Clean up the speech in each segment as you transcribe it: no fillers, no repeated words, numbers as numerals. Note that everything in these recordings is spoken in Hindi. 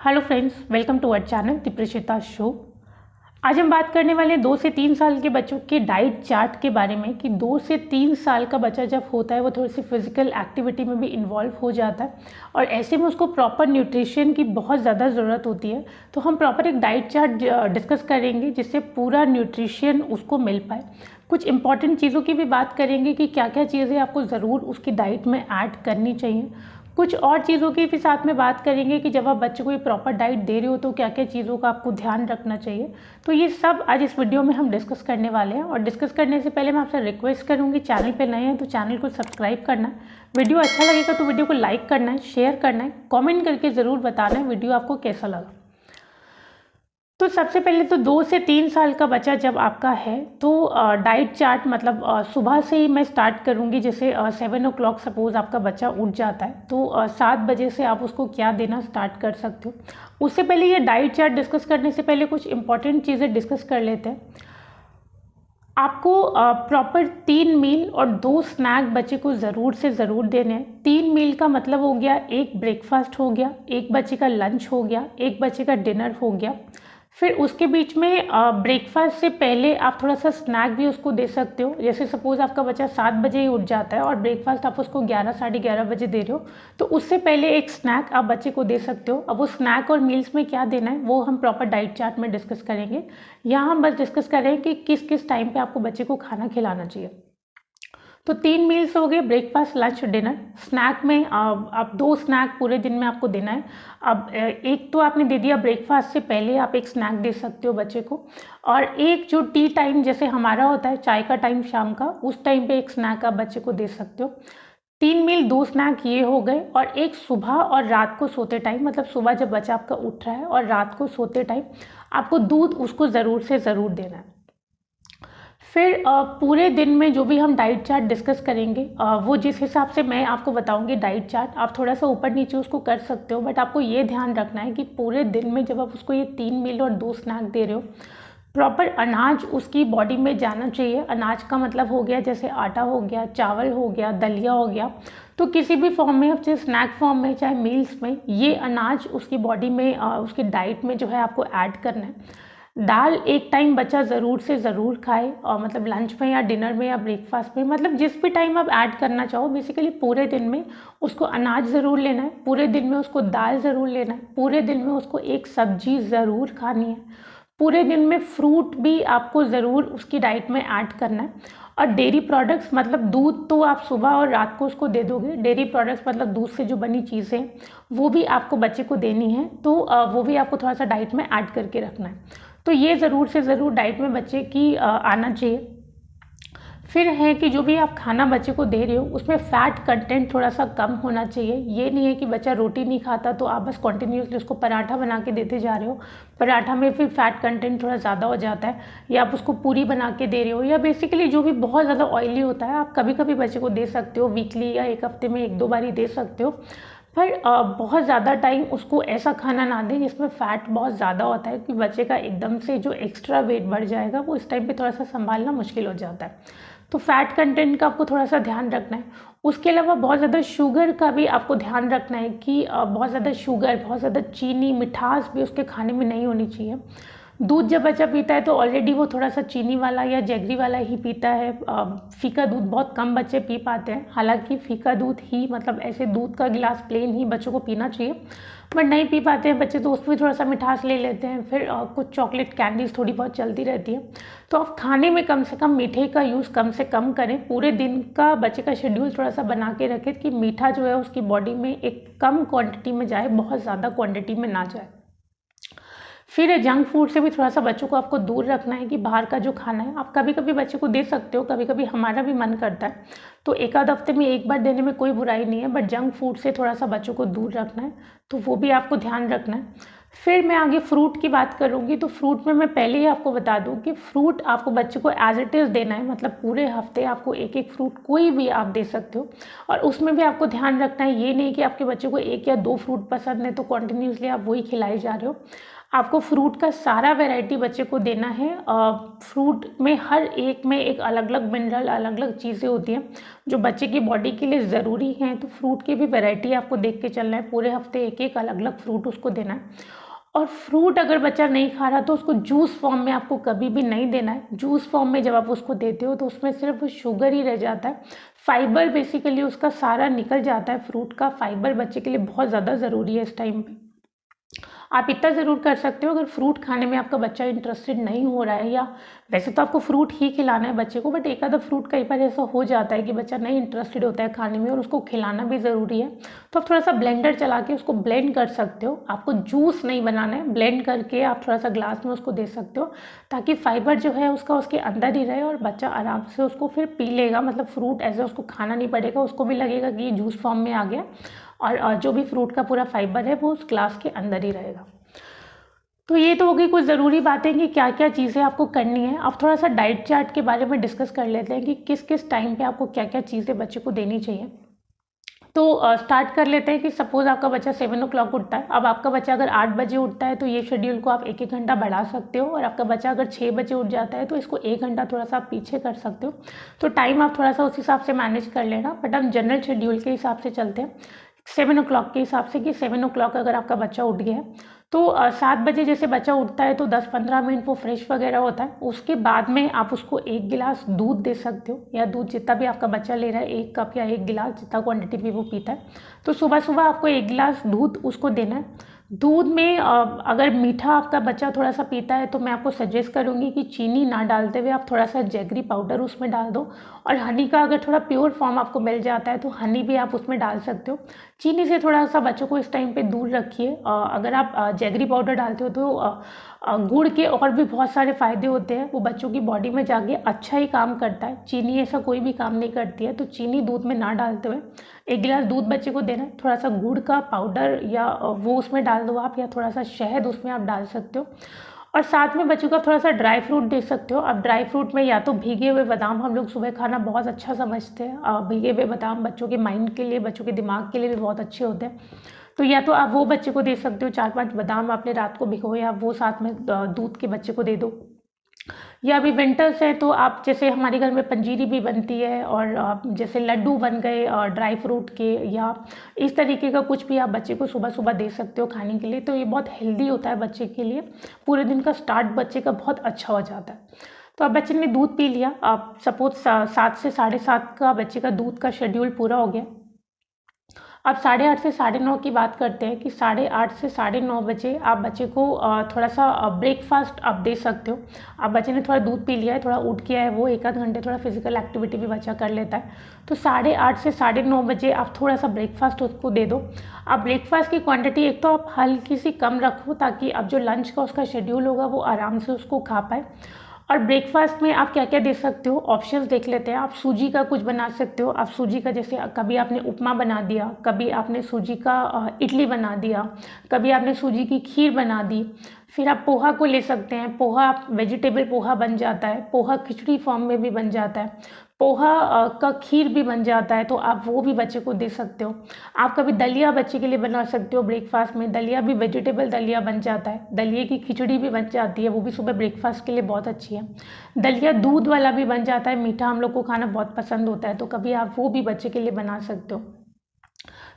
Hello friends, welcome to our channel Deeprishita show. आज हम बात करने वाले हैं 2 से 3 साल के बच्चों के डाइट चार्ट के बारे में कि 2 से 3 साल का बच्चा जब होता है वो थोड़ी सी फिजिकल एक्टिविटी में भी इन्वॉल्व हो जाता है और ऐसे में उसको प्रॉपर न्यूट्रिशन की बहुत ज़्यादा ज़रूरत होती है। तो हम प्रॉपर एक डाइट चार्ट डिस्कस करेंगे जिससे पूरा न्यूट्रिशन उसको मिल पाए। कुछ इंपॉर्टेंट चीज़ों की भी बात करेंगे कि क्या क्या चीज़ें आपको ज़रूर उसकी डाइट में ऐड करनी चाहिए। कुछ और चीज़ों की भी साथ में बात करेंगे कि जब आप बच्चे को ये प्रॉपर डाइट दे रहे हो तो क्या क्या चीज़ों का आपको ध्यान रखना चाहिए। तो ये सब आज इस वीडियो में हम डिस्कस करने वाले हैं। और डिस्कस करने से पहले मैं आपसे रिक्वेस्ट करूँगी, चैनल पे नए हैं तो चैनल को सब्सक्राइब करना है, वीडियो अच्छा लगेगा तो वीडियो को लाइक करना है, शेयर करना है, कॉमेंट करके ज़रूर बताना है वीडियो आपको कैसा लगा। तो सबसे पहले तो 2 से 3 साल का बच्चा जब आपका है तो डाइट चार्ट मतलब सुबह से ही मैं स्टार्ट करूँगी। जैसे 7 o'clock सपोज़ आपका बच्चा उठ जाता है तो 7 बजे से आप उसको क्या देना स्टार्ट कर सकते हो। उससे पहले ये डाइट चार्ट डिस्कस करने से पहले कुछ इंपॉर्टेंट चीज़ें डिस्कस कर लेते हैं। आपको प्रॉपर 3 मील और 2 स्नैक बच्चे को ज़रूर से ज़रूर देने हैं। 3 मील का मतलब हो गया, एक ब्रेकफास्ट हो गया, एक बच्चे का लंच हो गया, एक बच्चे का डिनर हो गया। फिर उसके बीच में ब्रेकफास्ट से पहले आप थोड़ा सा स्नैक भी उसको दे सकते हो। जैसे सपोज़ आपका बच्चा 7 बजे ही उठ जाता है और ब्रेकफास्ट आप उसको 11 साढ़े 11 बजे दे रहे हो तो उससे पहले एक स्नैक आप बच्चे को दे सकते हो। अब वो स्नैक और मील्स में क्या देना है वो हम प्रॉपर डाइट चार्ट में डिस्कस करेंगे। यहाँ हम बस डिस्कस करें कि किस किस टाइम पे आपको बच्चे को खाना खिलाना चाहिए। तो 3 मील्स हो गए, ब्रेकफास्ट लंच डिनर। स्नैक में आप 2 स्नैक पूरे दिन में आपको देना है। अब एक तो आपने दे दिया ब्रेकफास्ट से पहले, आप एक स्नैक दे सकते हो बच्चे को। और एक जो टी टाइम जैसे हमारा होता है चाय का टाइम शाम का, उस टाइम पे एक स्नैक आप बच्चे को दे सकते हो। 3 मील 2 स्नैक ये हो गए। और एक सुबह और रात को सोते टाइम, मतलब सुबह जब बच्चा आपका उठ रहा है और रात को सोते टाइम आपको दूध उसको ज़रूर से ज़रूर देना है। फिर पूरे दिन में जो भी हम डाइट चार्ट डिस्कस करेंगे वो जिस हिसाब से मैं आपको बताऊंगी डाइट चार्ट, आप थोड़ा सा ऊपर नीचे उसको कर सकते हो। बट आपको ये ध्यान रखना है कि पूरे दिन में जब आप उसको ये 3 मील और 2 स्नैक दे रहे हो, प्रॉपर अनाज उसकी बॉडी में जाना चाहिए। अनाज का मतलब हो गया जैसे आटा हो गया, चावल हो गया, दलिया हो गया। तो किसी भी फॉर्म में, चाहे स्नैक फॉर्म में चाहे मील्स में, ये अनाज उसकी बॉडी में उसकी डाइट में जो है आपको ऐड करना है। दाल एक टाइम बच्चा ज़रूर से ज़रूर खाए, और मतलब लंच में या डिनर में या ब्रेकफास्ट में, मतलब जिस भी टाइम आप ऐड करना चाहो। बेसिकली पूरे दिन में उसको अनाज ज़रूर लेना है, पूरे दिन में उसको दाल ज़रूर लेना है, पूरे दिन में उसको एक सब्जी ज़रूर खानी है, पूरे दिन में फ्रूट भी आपको ज़रूर उसकी डाइट में ऐड करना है। और डेयरी प्रोडक्ट्स मतलब दूध तो आप सुबह और रात को उसको दे दोगे। डेयरी प्रोडक्ट्स मतलब दूध से जो बनी चीज़ें वो भी आपको बच्चे को देनी है, तो वो भी आपको थोड़ा सा डाइट में ऐड करके रखना है। तो ये ज़रूर से ज़रूर डाइट में बच्चे की आना चाहिए। फिर है कि जो भी आप खाना बच्चे को दे रहे हो उसमें फ़ैट कंटेंट थोड़ा सा कम होना चाहिए। ये नहीं है कि बच्चा रोटी नहीं खाता तो आप बस कॉन्टिन्यूसली उसको पराठा बना के देते जा रहे हो, पराठा में फिर फ़ैट कंटेंट थोड़ा ज़्यादा हो जाता है। या आप उसको पूरी बना के दे रहे हो, या बेसिकली जो भी बहुत ज़्यादा ऑयली होता है आप कभी कभी बच्चे को दे सकते हो, वीकली या एक हफ्ते में 1-2 बार ही दे सकते हो। पर बहुत ज़्यादा टाइम उसको ऐसा खाना ना दें जिसमें फ़ैट बहुत ज़्यादा होता है कि बच्चे का एकदम से जो एक्स्ट्रा वेट बढ़ जाएगा वो इस टाइम पे थोड़ा सा संभालना मुश्किल हो जाता है। तो फैट कंटेंट का आपको थोड़ा सा ध्यान रखना है। उसके अलावा बहुत ज़्यादा शुगर का भी आपको ध्यान रखना है कि बहुत ज़्यादा शुगर, बहुत ज़्यादा चीनी, मिठास भी उसके खाने में नहीं होनी चाहिए। दूध जब बच्चा पीता है तो ऑलरेडी वो थोड़ा सा चीनी वाला या जैगरी वाला ही पीता है। फीका दूध बहुत कम बच्चे पी पाते हैं। हालांकि फीका दूध ही मतलब ऐसे दूध का गिलास प्लेन ही बच्चों को पीना चाहिए, बट नहीं पी पाते हैं बच्चे तो उसमें थोड़ा सा मिठास ले लेते हैं। फिर कुछ चॉकलेट कैंडीज थोड़ी बहुत चलती रहती है। तो आप खाने में कम से कम मीठे का यूज़ कम से कम करें। पूरे दिन का बच्चे का शेड्यूल थोड़ा सा बना के रखें कि मीठा जो है उसकी बॉडी में एक कम क्वांटिटी में जाए, बहुत ज़्यादा क्वांटिटी में ना जाए। फिर जंक फूड से भी थोड़ा सा बच्चों को आपको दूर रखना है कि बाहर का जो खाना है आप कभी कभी बच्चे को दे सकते हो, कभी कभी हमारा भी मन करता है तो एक आध हफ्ते में एक बार देने में कोई बुराई नहीं है। बट जंक फूड से थोड़ा सा बच्चों को दूर रखना है, तो वो भी आपको ध्यान रखना है। फिर मैं आगे फ्रूट की बात करूँगी। तो फ्रूट में मैं पहले ही आपको बता दूँ कि फ्रूट आपको बच्चे को एज इट इज़ देना है, मतलब पूरे हफ्ते आपको एक एक फ्रूट कोई भी आप दे सकते हो। और उसमें भी आपको ध्यान रखना है, ये नहीं कि आपके बच्चे को 1 या 2 फ्रूट पसंद है तो कॉन्टिन्यूसली आप वही खिलाई जा रहे हो। आपको फ्रूट का सारा वैरायटी बच्चे को देना है। फ्रूट में हर एक में एक अलग अलग मिनरल, अलग अलग चीज़ें होती हैं जो बच्चे की बॉडी के लिए ज़रूरी हैं। तो फ्रूट की भी वैरायटी आपको देख के चलना है, पूरे हफ्ते एक एक अलग अलग फ्रूट उसको देना है। और फ्रूट अगर बच्चा नहीं खा रहा तो उसको जूस फॉर्म में आपको कभी भी नहीं देना है। जूस फॉर्म में जब आप उसको देते हो तो उसमें सिर्फ शुगर ही रह जाता है, फाइबर बेसिकली उसका सारा निकल जाता है। फ्रूट का फाइबर बच्चे के लिए बहुत ज़्यादा ज़रूरी है इस टाइम पे। आप इतना ज़रूर कर सकते हो, अगर फ्रूट खाने में आपका बच्चा इंटरेस्टेड नहीं हो रहा है, या वैसे तो आपको फ्रूट ही खिलाना है बच्चे को, बट एक आधा फ्रूट कई बार ऐसा हो जाता है कि बच्चा नहीं इंटरेस्टेड होता है खाने में और उसको खिलाना भी ज़रूरी है, तो आप थोड़ा सा ब्लेंडर चला के उसको ब्लेंड कर सकते हो। आपको जूस नहीं बनाना है, ब्लेंड करके आप थोड़ा सा ग्लास में उसको दे सकते हो, ताकि फाइबर जो है उसका उसके अंदर ही रहे और बच्चा आराम से उसको फिर पी लेगा। मतलब फ्रूट ऐसे उसको खाना नहीं पड़ेगा, उसको भी लगेगा कि ये जूस फॉर्म में आ गया और जो भी फ्रूट का पूरा फाइबर है वो उस ग्लास के अंदर ही रहेगा। तो ये तो हो गई कुछ ज़रूरी बातें कि क्या क्या चीज़ें आपको करनी है। अब थोड़ा सा डाइट चार्ट के बारे में डिस्कस कर लेते हैं कि किस किस टाइम पे आपको क्या क्या चीज़ें बच्चे को देनी चाहिए। तो स्टार्ट कर लेते हैं कि सपोज़ आपका बच्चा 7 o'clock उठता है। अब आपका बच्चा अगर 8 बजे उठता है तो ये शेड्यूल को आप 1-1 घंटा बढ़ा सकते हो, और आपका बच्चा अगर 6 बजे उठ जाता है तो इसको 1 घंटा थोड़ा सा आप पीछे कर सकते हो। तो टाइम आप थोड़ा सा उस हिसाब से मैनेज कर लेना, बट हम जनरल शेड्यूल के हिसाब से चलते हैं 7 o'clock के हिसाब से, कि 7 o'clock अगर आपका बच्चा उठ गया है तो 7 बजे जैसे बच्चा उठता है तो 10-15 मिनट वो फ्रेश वगैरह होता है। उसके बाद में आप उसको 1 गिलास दूध दे सकते हो, या दूध जितना भी आपका बच्चा ले रहा है, 1 कप या 1 गिलास जितना क्वांटिटी भी वो पीता है, तो सुबह सुबह आपको 1 गिलास दूध उसको देना है। दूध में अगर मीठा आपका बच्चा थोड़ा सा पीता है तो मैं आपको सजेस्ट करूँगी कि चीनी ना डालते हुए आप थोड़ा सा जैगरी पाउडर उसमें डाल दो, और हनी का अगर थोड़ा प्योर फॉर्म आपको मिल जाता है तो हनी भी आप उसमें डाल सकते हो। चीनी से थोड़ा सा बच्चों को इस टाइम पे दूर रखिए। अगर आप जैगरी पाउडर डालते हो तो गुड़ के और भी बहुत सारे फ़ायदे होते हैं, वो बच्चों की बॉडी में जाके अच्छा ही काम करता है। चीनी ऐसा कोई भी काम नहीं करती है, तो चीनी दूध में ना डालते हुए 1 गिलास दूध बच्चे को देना है। थोड़ा सा गुड़ का पाउडर या वो उसमें डाल दो आप, या थोड़ा सा शहद उसमें आप डाल सकते हो। और साथ में बच्चों का थोड़ा सा ड्राई फ्रूट दे सकते हो। अब ड्राई फ्रूट में या तो भीगे हुए बादाम हम लोग सुबह खाना बहुत अच्छा समझते हैं। भीगे हुए बादाम बच्चों के माइंड के लिए, बच्चों के दिमाग के लिए भी बहुत अच्छे होते हैं। तो या तो आप वो बच्चे को दे सकते हो, 4-5 बादाम आपने रात को भिगोए, आप वो साथ में दूध के बच्चे को दे दो। या अभी विंटर्स है तो आप, जैसे हमारे घर में पंजीरी भी बनती है, और जैसे लड्डू बन गए ड्राई फ्रूट के, या इस तरीके का कुछ भी आप बच्चे को सुबह सुबह दे सकते हो खाने के लिए। तो ये बहुत हेल्दी होता है बच्चे के लिए, पूरे दिन का स्टार्ट बच्चे का बहुत अच्छा हो जाता है। तो अब बच्चे ने दूध पी लिया, आप सपोज 7 से 7:30 का बच्चे का दूध का शेड्यूल पूरा हो गया। अब 8:30 से 9:30 की बात करते हैं कि 8:30 से 9:30 बजे आप बच्चे को थोड़ा सा ब्रेकफास्ट आप दे सकते हो। अब बच्चे ने थोड़ा दूध पी लिया है, थोड़ा उठ गया है, वो 1 आध घंटे थोड़ा फिजिकल एक्टिविटी भी बच्चा कर लेता है, तो 8:30 से 9:30 बजे आप थोड़ा सा ब्रेकफास्ट उसको दे दो। अब ब्रेकफास्ट की क्वांटिटी एक तो आप हल्की सी कम रखो, ताकि अब जो लंच का उसका शेड्यूल होगा वो आराम से उसको खा पाए। और ब्रेकफास्ट में आप क्या क्या दे सकते हो, ऑप्शंस देख लेते हैं। आप सूजी का कुछ बना सकते हो। आप सूजी का, जैसे कभी आपने उपमा बना दिया, कभी आपने सूजी का इडली बना दिया, कभी आपने सूजी की खीर बना दी। फिर आप पोहा को ले सकते हैं, पोहा वेजिटेबल पोहा बन जाता है, पोहा खिचड़ी फॉर्म में भी बन जाता है, पोहा का खीर भी बन जाता है, तो आप वो भी बच्चे को दे सकते हो। आप कभी दलिया बच्चे के लिए बना सकते हो ब्रेकफास्ट में, दलिया भी वेजिटेबल दलिया बन जाता है, दलिए की खिचड़ी भी बन जाती है, वो भी सुबह ब्रेकफास्ट के लिए बहुत अच्छी है। दलिया दूध वाला भी बन जाता है, मीठा हम लोग को खाना बहुत पसंद होता है, तो कभी आप वो भी बच्चे के लिए बना सकते हो।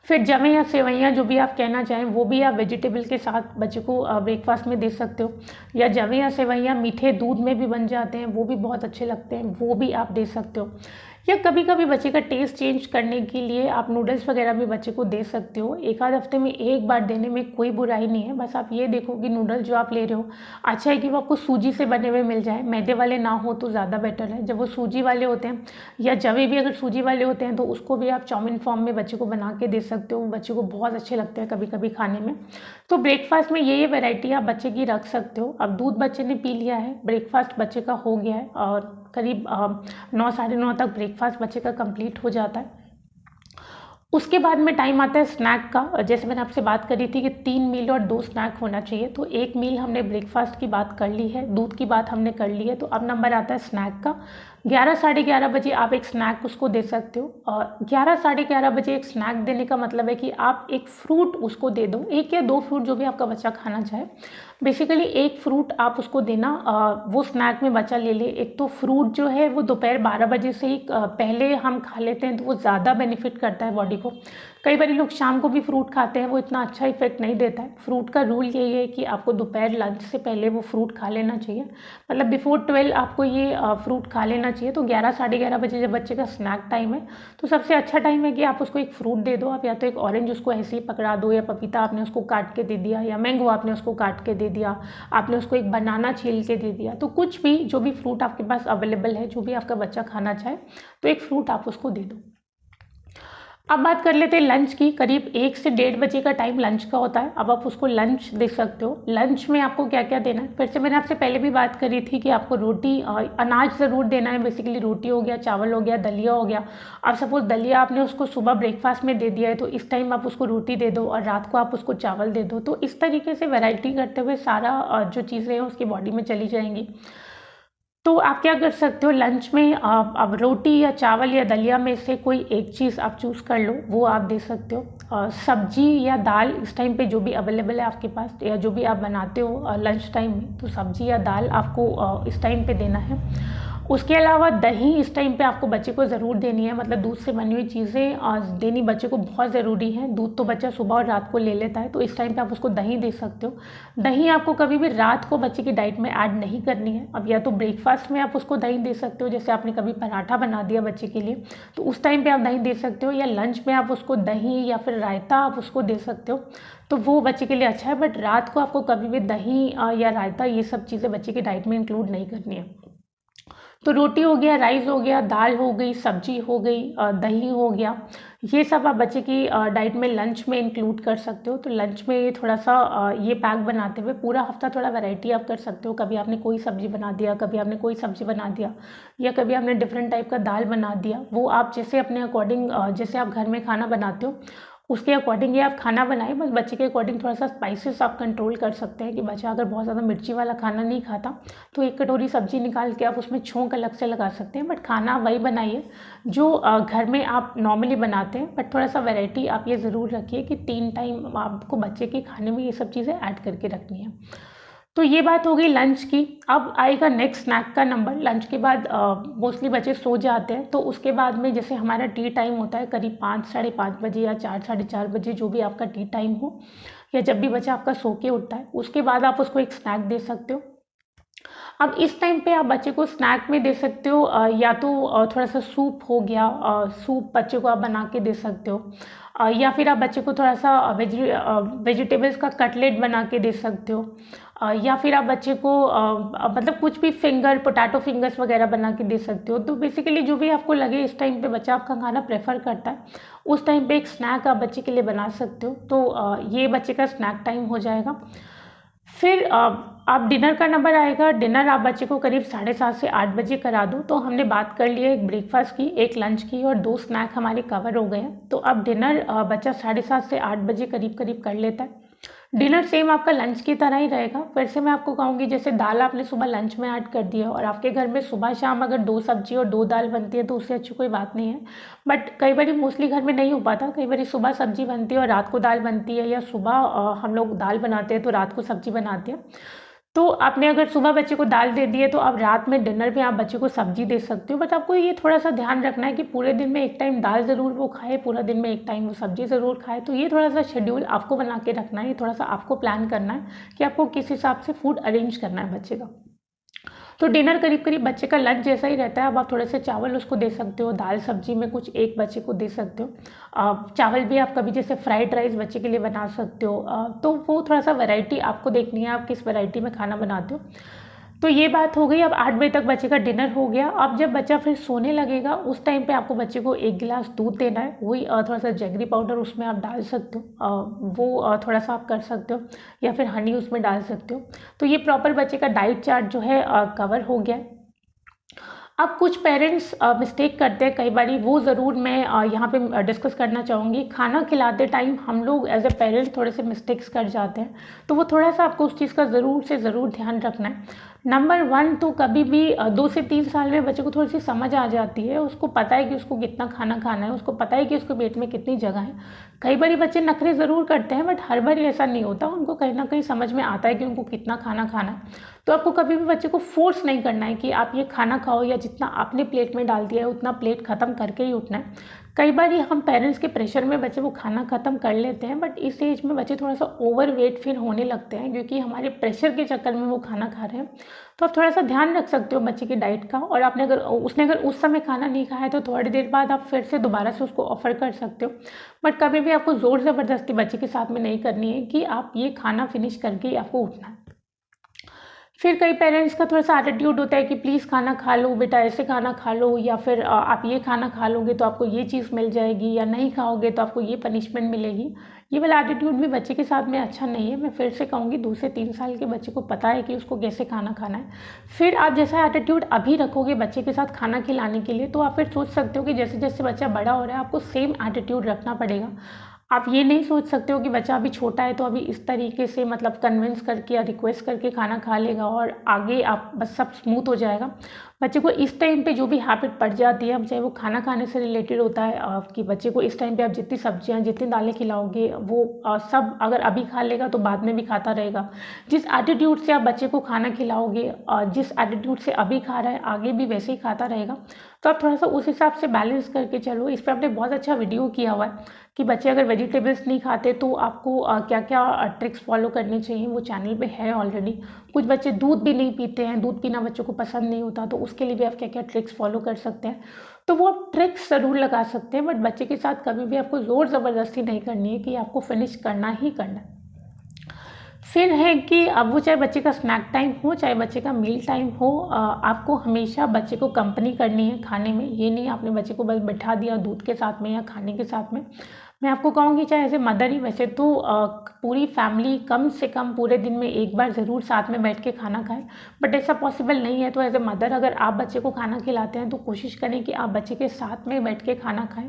फिर जमे या सेवइयाँ, जो भी आप कहना चाहें, वो भी आप वेजिटेबल के साथ बच्चे को ब्रेकफास्ट में दे सकते हो। या जमे या सेवइयाँ मीठे दूध में भी बन जाते हैं, वो भी बहुत अच्छे लगते हैं, वो भी आप दे सकते हो। या कभी कभी बच्चे का टेस्ट चेंज करने के लिए आप नूडल्स वगैरह भी बच्चे को दे सकते हो। 1 आध हफ्ते में 1 बार देने में कोई बुराई नहीं है। बस आप ये देखो कि नूडल्स जो आप ले रहे हो, अच्छा है कि वो आपको सूजी से बने हुए मिल जाए, मैदे वाले ना हो तो ज़्यादा बेटर है। जब वो सूजी वाले होते हैं, या जवे भी अगर सूजी वाले होते हैं, तो उसको भी आप चाउमीन फॉर्म में बच्चे को बना के दे सकते हो। बच्चे को बहुत अच्छे लगते हैं कभी कभी खाने में। तो ब्रेकफास्ट में ये वैरायटी आप बच्चे की रख सकते हो। अब दूध बच्चे ने पी लिया है, ब्रेकफास्ट बच्चे का हो गया है, और करीब 9 9:30 तक ब्रेकफास्ट बच्चे का कंप्लीट हो जाता है। उसके बाद में टाइम आता है स्नैक का। जैसे मैंने आपसे बात करी थी कि 3 मील और 2 स्नैक होना चाहिए, तो 1 मील हमने ब्रेकफास्ट की बात कर ली है, दूध की बात हमने कर ली है, तो अब नंबर आता है स्नैक का। 11 साढ़े 11 बजे आप एक स्नैक उसको दे सकते हो। 11 साढ़े 11 बजे एक स्नैक देने का मतलब है कि आप एक फ्रूट उसको दे दो, 1 या 2 फ्रूट जो भी आपका बच्चा खाना चाहे। बेसिकली एक फ्रूट आप उसको देना, वो स्नैक में बच्चा ले ले। एक तो फ्रूट जो है वो दोपहर 12 बजे से ही पहले हम खा लेते हैं तो वो ज़्यादा बेनिफिट करता है बॉडी को। कई बार लोग शाम को भी फ्रूट खाते हैं, वो इतना अच्छा इफेक्ट नहीं देता है। फ्रूट का रूल यही है कि आपको दोपहर लंच से पहले वो फ्रूट खा लेना चाहिए, मतलब बिफोर 12 आपको ये फ्रूट खा लेना चाहिए। तो 11 साढ़े 11 बजे जब बच्चे का स्नैक टाइम है तो सबसे अच्छा टाइम है कि आप उसको एक फ्रूट दे दो। आप या तो एक ऑरेंज उसको ऐसे ही पकड़ा दो, या पपीता आपने उसको काट के दे दिया, या मैंगो आपने उसको काट के दे दिया, आपने उसको एक बनाना छील के दे दिया। तो कुछ भी जो भी फ्रूट आपके पास अवेलेबल है, जो भी आपका बच्चा खाना चाहे, तो एक फ्रूट आप उसको दे दो। अब बात कर लेते हैं लंच की। करीब 1 से 1:30 बजे का टाइम लंच का होता है। अब आप उसको लंच दे सकते हो। लंच में आपको क्या क्या देना है, फिर से मैंने आपसे पहले भी बात करी थी कि आपको रोटी, अनाज ज़रूर देना है। बेसिकली रोटी हो गया, चावल हो गया, दलिया हो गया। अब सपोज दलिया आपने उसको सुबह ब्रेकफास्ट में दे दिया है तो इस टाइम आप उसको रोटी दे दो और रात को आप उसको चावल दे दो। तो इस तरीके से वैरायटी करते हुए सारा जो चीज़ें हैं उसकी बॉडी में चली जाएंगी। तो आप क्या कर सकते हो लंच में, आप अब रोटी या चावल या दलिया में से कोई एक चीज़ आप चूज़ कर लो, वो आप दे सकते हो। सब्जी या दाल इस टाइम पे जो भी अवेलेबल है आपके पास, या जो भी आप बनाते हो लंच टाइम में, तो सब्जी या दाल आपको इस टाइम पे देना है। उसके अलावा दही इस टाइम पे आपको बच्चे को ज़रूर देनी है, मतलब दूध से बनी हुई चीज़ें देनी बच्चे को बहुत ज़रूरी है। दूध तो बच्चा सुबह और रात को ले लेता है, तो इस टाइम पे आप उसको दही दे सकते हो। दही आपको कभी भी रात को बच्चे की डाइट में ऐड नहीं करनी है। अब या तो ब्रेकफास्ट में आप उसको दही दे सकते हो, जैसे आपने कभी पराठा बना दिया बच्चे के लिए तो उस टाइम पे आप दही दे सकते हो, या लंच में आप उसको दही या फिर रायता आप उसको दे सकते हो, तो वो बच्चे के लिए अच्छा है। बट रात को आपको कभी भी दही या रायता ये सब चीज़ें बच्चे की डाइट में इंक्लूड नहीं करनी है। तो रोटी हो गया, राइस हो गया, दाल हो गई, सब्जी हो गई, दही हो गया, ये सब आप बच्चे की डाइट में लंच में इंक्लूड कर सकते हो। तो लंच में ये थोड़ा सा ये पैक बनाते हुए पूरा हफ्ता थोड़ा वैरायटी आप कर सकते हो। कभी आपने कोई सब्जी बना दिया, कभी आपने कोई सब्जी बना दिया, या कभी आपने डिफरेंट टाइप का दाल बना दिया। वो आप जैसे अपने अकॉर्डिंग, जैसे आप घर में खाना बनाते हो उसके अकॉर्डिंग ही आप खाना बनाएं। बस बच्चे के अकॉर्डिंग थोड़ा सा स्पाइसेस आप कंट्रोल कर सकते हैं कि बच्चा अगर बहुत ज़्यादा मिर्ची वाला खाना नहीं खाता तो एक कटोरी सब्जी निकाल के आप उसमें छोंक अलग से लगा सकते हैं। बट खाना वही बनाइए जो घर में आप नॉर्मली बनाते हैं, बट थोड़ा सा वैरायटी आप ये ज़रूर रखिए कि 3 टाइम आपको बच्चे के खाने में ये सब चीज़ें ऐड करके रखनी है। तो ये बात हो गई लंच की। अब आएगा नेक्स्ट स्नैक का नंबर। लंच के बाद मोस्टली बच्चे सो जाते हैं, तो उसके बाद में जैसे हमारा टी टाइम होता है करीब 5 साढ़े 5 बजे या 4 साढ़े 4 बजे, जो भी आपका टी टाइम हो, या जब भी बच्चा आपका सो के उठता है उसके बाद आप उसको एक स्नैक दे सकते हो। अब इस टाइम पे आप बच्चे को स्नैक में दे सकते हो, या तो थोड़ा सा सूप हो गया, सूप बच्चे को आप बना के दे सकते हो, या फिर आप बच्चे को थोड़ा सा वेजिटेबल्स का कटलेट बना के दे सकते हो, या फिर आप बच्चे को मतलब कुछ भी पोटैटो फिंगर्स वगैरह बना के दे सकते हो। तो बेसिकली जो भी आपको लगे इस टाइम पे बच्चा आपका खाना प्रेफर करता है, उस टाइम पे एक स्नैक आप बच्चे के लिए बना सकते हो। तो ये बच्चे का स्नैक टाइम हो जाएगा। फिर आप डिनर का नंबर आएगा। डिनर आप बच्चे को करीब 7:30 से 8 बजे करा दो। तो हमने बात कर ली है एक ब्रेकफास्ट की, एक लंच की, और 2 स्नैक हमारे कवर हो गए हैं। तो अब डिनर बच्चा 7:30 से 8 बजे करीब करीब कर लेता है। डिनर सेम आपका लंच की तरह ही रहेगा। फिर से मैं आपको कहूँगी, जैसे दाल आपने सुबह लंच में ऐड कर दी है और आपके घर में सुबह शाम अगर 2 सब्जी और 2 दाल बनती है तो उससे अच्छी कोई बात नहीं है। बट कई बार मोस्टली घर में नहीं हो पाता, कई बार सुबह सब्जी बनती है और रात को दाल बनती है, या सुबह हम लोग दाल बनाते हैं तो रात को सब्जी बनाते हैं। तो आपने अगर सुबह बच्चे को दाल दे दी है तो अब रात में डिनर में आप बच्चे को सब्जी दे सकते हो। बट आपको ये थोड़ा सा ध्यान रखना है कि पूरे दिन में एक टाइम दाल ज़रूर वो खाए, पूरा दिन में एक टाइम वो सब्जी ज़रूर खाए। तो ये थोड़ा सा शेड्यूल आपको बना के रखना है, ये थोड़ा सा आपको प्लान करना है कि आपको किस हिसाब से फूड अरेंज करना है बच्चे का। तो डिनर करीब करीब बच्चे का लंच जैसा ही रहता है। अब आप थोड़े से चावल उसको दे सकते हो, दाल सब्जी में कुछ एक बच्चे को दे सकते हो। चावल भी आप कभी जैसे फ्राइड राइस बच्चे के लिए बना सकते हो। तो वो थोड़ा सा वैरायटी आपको देखनी है, आप किस वैरायटी में खाना बनाते हो। तो ये बात हो गई। अब 8 बजे तक बच्चे का डिनर हो गया। अब जब बच्चा फिर सोने लगेगा उस टाइम पे आपको बच्चे को 1 गिलास दूध देना है। वही थोड़ा सा जैगरी पाउडर उसमें आप डाल सकते हो, वो थोड़ा सा आप कर सकते हो, या फिर हनी उसमें डाल सकते हो। तो ये प्रॉपर बच्चे का डाइट चार्ट जो है कवर हो गया। अब कुछ पेरेंट्स मिस्टेक करते हैं कई बारी, वो ज़रूर मैं यहाँ पे डिस्कस करना चाहूँगी। खाना खिलाते टाइम हम लोग एज ए पेरेंट्स थोड़े से मिस्टेक्स कर जाते हैं, तो वो थोड़ा सा आपको उस चीज़ का ज़रूर से ज़रूर ध्यान रखना है। नंबर 1 तो कभी भी 2 से 3 साल में बच्चे को थोड़ी सी समझ आ जाती है, उसको पता है कि उसको कितना खाना खाना है, उसको पता है कि उसके पेट में कितनी जगह है। कई बारी बच्चे नखरे ज़रूर करते हैं, बट हर बार ऐसा नहीं होता, उनको कहीं ना कहीं समझ में आता है कि उनको कितना खाना खाना है। तो आपको कभी भी बच्चे को फोर्स नहीं करना है कि आप ये खाना खाओ, या जितना आपने प्लेट में डाल दिया है उतना प्लेट ख़त्म करके ही उठना है। कई बार हम पेरेंट्स के प्रेशर में बच्चे वो खाना ख़त्म कर लेते हैं, बट इस एज में बच्चे थोड़ा सा ओवर वेट फिर होने लगते हैं, क्योंकि हमारे प्रेशर के चक्कर में वो खाना खा रहे हैं। तो आप थोड़ा सा ध्यान रख सकते हो बच्चे की डाइट का, और आपने अगर उसने अगर उस समय खाना नहीं खाया तो थोड़ी देर बाद आप फिर से दोबारा से उसको ऑफर कर सकते हो। बट कभी भी आपको ज़ोर ज़बरदस्ती बच्चे के साथ में नहीं करनी है कि आप ये खाना फिनिश करके ही आपको उठना है। फिर कई पेरेंट्स का थोड़ा सा एटीट्यूड होता है कि प्लीज़ खाना खा लो बेटा, ऐसे खाना खा लो, या फिर आप ये खाना खा लोगे तो आपको ये चीज़ मिल जाएगी, या नहीं खाओगे तो आपको ये पनिशमेंट मिलेगी। ये वाला एटीट्यूड भी बच्चे के साथ में अच्छा नहीं है। मैं फिर से कहूँगी 2 से 3 साल के बच्चे को पता है कि उसको कैसे खाना खाना है। फिर आप जैसा एटीट्यूड अभी रखोगे बच्चे के साथ खाना खिलाने के लिए, तो आप फिर सोच सकते हो कि जैसे जैसे बच्चा बड़ा हो रहा है आपको सेम एटीट्यूड रखना पड़ेगा। आप ये नहीं सोच सकते हो कि बच्चा अभी छोटा है तो अभी इस तरीके से मतलब कन्विंस करके या रिक्वेस्ट करके खाना खा लेगा और आगे आप बस सब स्मूथ हो जाएगा। बच्चे को इस टाइम पे जो भी हैबिट पड़ जाती है, चाहे वो खाना खाने से रिलेटेड होता है कि बच्चे को इस टाइम पे आप जितनी सब्जियां जितनी दालें खिलाओगे वो सब अगर अभी खा लेगा तो बाद में भी खाता रहेगा। जिस एटीट्यूड से आप बच्चे को खाना खिलाओगे, जिस एटीट्यूड से अभी खा रहा है आगे भी वैसे ही खाता रहेगा। तो आप थोड़ा सा उस हिसाब से बैलेंस करके चलो। इस पर आपने बहुत अच्छा वीडियो किया हुआ है कि बच्चे अगर वेजिटेबल्स नहीं खाते तो आपको क्या क्या ट्रिक्स फॉलो करनी चाहिए, वो चैनल पे है ऑलरेडी। कुछ बच्चे दूध भी नहीं पीते हैं, दूध पीना बच्चों को पसंद नहीं होता, तो उसके लिए भी आप क्या क्या ट्रिक्स फॉलो कर सकते हैं। तो वो आप ट्रिक्स ज़रूर लगा सकते हैं, बट बच्चे के साथ कभी भी आपको ज़ोर ज़बरदस्ती नहीं करनी है कि आपको फिनिश करना ही करना है। फिर है कि अब वो चाहे बच्चे का स्नैक टाइम हो चाहे बच्चे का मील टाइम हो, आपको हमेशा बच्चे को कंपनी करनी है खाने में। ये नहीं आपने बच्चे को बस बैठा दिया दूध के साथ में या खाने के साथ में। मैं आपको कहूँगी चाहे एज ए मदर ही, वैसे तो पूरी फैमिली कम से कम पूरे दिन में एक बार ज़रूर साथ में बैठ के खाना खाएं, बट ऐसा पॉसिबल नहीं है। तो एज ए मदर अगर आप बच्चे को खाना खिलाते हैं तो कोशिश करें कि आप बच्चे के साथ में बैठ के खाना खाएं।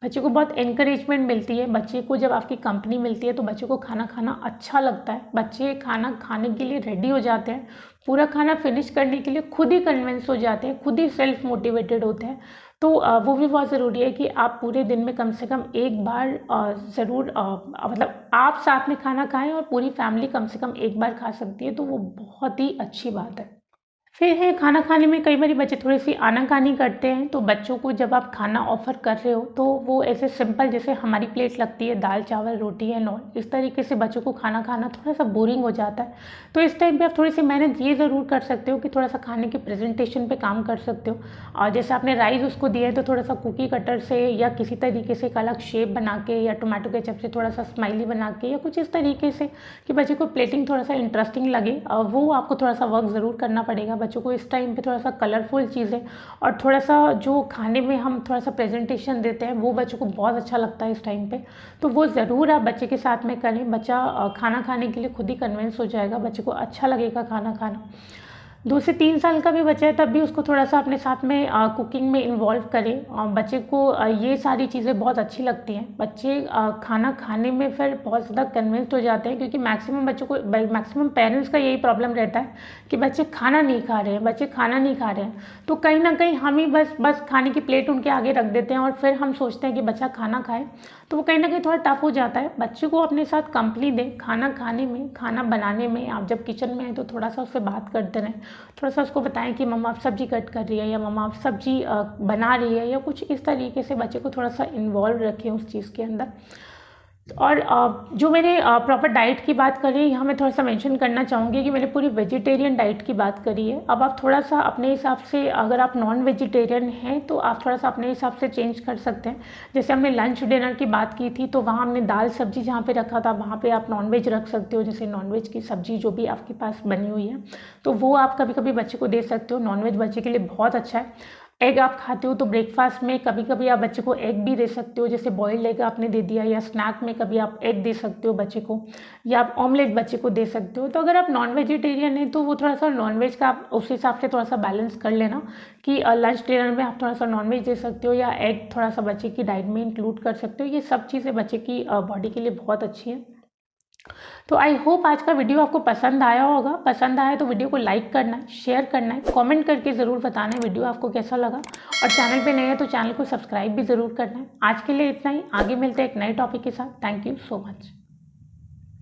बच्चे को बहुत एनकरेजमेंट मिलती है, बच्चे को जब आपकी कंपनी मिलती है तो बच्चे को खाना खाना अच्छा लगता है। बच्चे खाना खाने के लिए रेडी हो जाते हैं, पूरा खाना फिनिश करने के लिए खुद ही कन्विंस हो जाते हैं, खुद ही सेल्फ मोटिवेटेड होते हैं। तो वो भी बहुत ज़रूरी है कि आप पूरे दिन में कम से कम एक बार ज़रूर मतलब आप साथ में खाना खाएं, और पूरी फैमिली कम से कम एक बार खा सकती है, तो वो बहुत ही अच्छी बात है। फिर है खाना खाने में कई बार बच्चे थोड़ी सी आनाकानी करते हैं, तो बच्चों को जब आप खाना ऑफर कर रहे हो तो वो ऐसे सिंपल जैसे हमारी प्लेट लगती है दाल चावल रोटी एंड ऑल, इस तरीके से बच्चों को खाना खाना थोड़ा सा बोरिंग हो जाता है। तो इस टाइम पे आप थोड़ी सी मेहनत ये ज़रूर कर सकते हो कि थोड़ा सा खाने के प्रेजेंटेशन पे काम कर सकते हो। और जैसे आपने राइस उसको दिया है तो थोड़ा सा कुकी कटर से या किसी तरीके से एक अलग शेप बना के, या टोमेटो केचप से थोड़ा सा स्माइली बना के, या कुछ इस तरीके से कि बच्चे को प्लेटिंग थोड़ा सा इंटरेस्टिंग लगे, वो आपको थोड़ा सा वर्क ज़रूर करना पड़ेगा। बच्चों को इस टाइम पे थोड़ा सा कलरफुल चीज़ें और थोड़ा सा जो खाने में हम थोड़ा सा प्रेजेंटेशन देते हैं वो बच्चों को बहुत अच्छा लगता है इस टाइम पे। तो वो ज़रूर आप बच्चे के साथ में करें। बच्चा खाना खाने के लिए खुद ही कन्विंस हो जाएगा, बच्चे को अच्छा लगेगा खाना खाना। 2 से 3 साल का भी बच्चा है तब भी उसको थोड़ा सा अपने साथ में कुकिंग में इन्वॉल्व करें। बच्चे को ये सारी चीज़ें बहुत अच्छी लगती हैं। बच्चे खाना खाने में फिर बहुत ज़्यादा कन्विंस्ड हो जाते हैं, क्योंकि मैक्सिमम बच्चों को मैक्सिमम पेरेंट्स का यही प्रॉब्लम रहता है कि बच्चे खाना नहीं खा रहे हैं, बच्चे खाना नहीं खा रहे हैं। तो कहीं ना कहीं हम ही बस खाने की प्लेट उनके आगे रख देते हैं और फिर हम सोचते हैं कि बच्चा खाना खाए, तो वो कहीं ना कहीं थोड़ा टफ हो जाता है। बच्चे को अपने साथ कंपनी दें खाना खाने में, खाना बनाने में। आप जब किचन में हैं तो थोड़ा सा उससे बात करते रहें, थोड़ा सा उसको बताएं कि मम्मा आप सब्जी कट कर रही है, या मम्मा आप सब्जी बना रही है, या कुछ इस तरीके से बच्चे को थोड़ा सा इन्वॉल्व रखें उस चीज़ के अंदर। और जो मैंने प्रॉपर डाइट की बात करी, यहाँ मैं थोड़ा सा मेंशन करना चाहूँगी कि मैंने पूरी वेजिटेरियन डाइट की बात करी है। अब आप थोड़ा सा अपने हिसाब से, अगर आप नॉन वेजिटेरियन हैं तो आप थोड़ा सा अपने हिसाब से चेंज कर सकते हैं। जैसे हमने लंच डिनर की बात की थी तो वहाँ हमने दाल सब्जी जहाँ पे रखा था वहाँ पे आप नॉनवेज रख सकते हो। जैसे नॉनवेज की सब्जी जो भी आपके पास बनी हुई है तो वो आप कभी कभी बच्चे को दे सकते हो। नॉनवेज बच्चे के लिए बहुत अच्छा है। एग आप खाते हो तो ब्रेकफास्ट में कभी कभी आप बच्चे को एग भी दे सकते हो, जैसे बॉइल्ड एग आपने दे दिया, या स्नैक में कभी आप एग दे सकते हो बच्चे को, या आप ऑमलेट बच्चे को दे सकते हो। तो अगर आप नॉन वेजिटेरियन हैं तो वो थोड़ा सा नॉनवेज का आप उस हिसाब से थोड़ा सा बैलेंस कर लेना कि लंच डिनर में आप थोड़ा सा नॉनवेज दे सकते हो, या एग थोड़ा सा बच्चे की डाइट में इंक्लूड कर सकते हो। ये सब चीज़ें बच्चे की बॉडी के लिए बहुत अच्छी हैं। तो आई होप आज का वीडियो आपको पसंद आया होगा। पसंद आया तो वीडियो को लाइक करना है, शेयर करना है, कमेंट करके ज़रूर बताना है वीडियो आपको कैसा लगा, और चैनल पे नए हैं तो चैनल को सब्सक्राइब भी ज़रूर करना है। आज के लिए इतना ही, आगे मिलते हैं एक नए टॉपिक के साथ। Thank you so much.